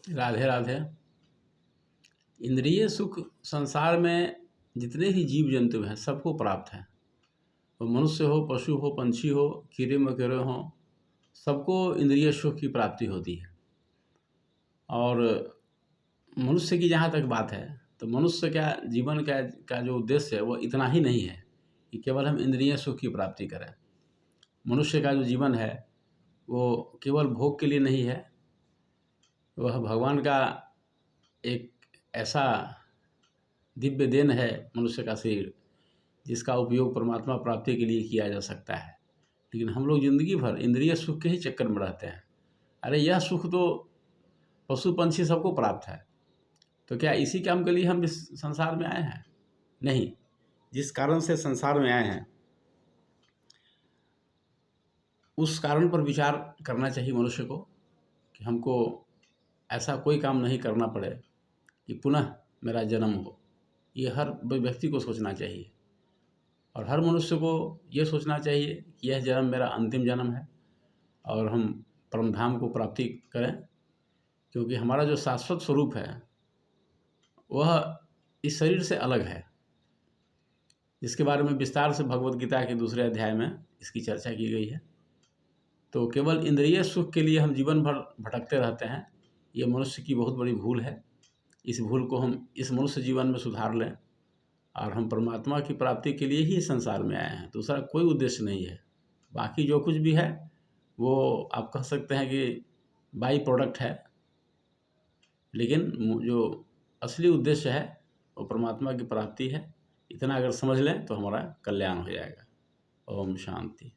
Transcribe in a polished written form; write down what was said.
राधे राधे। इंद्रिय सुख संसार में जितने ही जीव जंतु हैं सबको प्राप्त है। वो मनुष्य हो, पशु हो, पंछी हो, कीड़े मकोड़े हों, सबको इंद्रिय सुख की प्राप्ति होती है। और मनुष्य की जहाँ तक बात है तो मनुष्य का जीवन का जो उद्देश्य है वो इतना ही नहीं है कि केवल हम इंद्रिय सुख की प्राप्ति करें। मनुष्य का जो जीवन है वो केवल भोग के लिए नहीं है, वह भगवान का एक ऐसा दिव्य देन है मनुष्य का शरीर, जिसका उपयोग परमात्मा प्राप्ति के लिए किया जा सकता है। लेकिन हम लोग जिंदगी भर इंद्रिय सुख के ही चक्कर में रहते हैं। अरे यह सुख तो पशु पंछी सबको प्राप्त है, तो क्या इसी काम के लिए हम इस संसार में आए हैं? नहीं। जिस कारण से संसार में आए हैं उस कारण पर विचार करना चाहिए मनुष्य को कि हमको ऐसा कोई काम नहीं करना पड़े कि पुनः मेरा जन्म हो। ये हर व्यक्ति को सोचना चाहिए और हर मनुष्य को ये सोचना चाहिए कि यह जन्म मेरा अंतिम जन्म है और हम परमधाम को प्राप्ति करें, क्योंकि हमारा जो शाश्वत स्वरूप है वह इस शरीर से अलग है, जिसके बारे में विस्तार से भगवत गीता के दूसरे अध्याय में इसकी चर्चा की गई है। तो केवल इंद्रिय सुख के लिए हम जीवन भर भटकते रहते हैं, ये मनुष्य की बहुत बड़ी भूल है। इस भूल को हम इस मनुष्य जीवन में सुधार लें और हम परमात्मा की प्राप्ति के लिए ही संसार में आए हैं, दूसरा कोई उद्देश्य नहीं है। बाकी जो कुछ भी है वो आप कह सकते हैं कि बाई प्रोडक्ट है, लेकिन जो असली उद्देश्य है वो परमात्मा की प्राप्ति है। इतना अगर समझ लें तो हमारा कल्याण हो जाएगा। ओम शांति।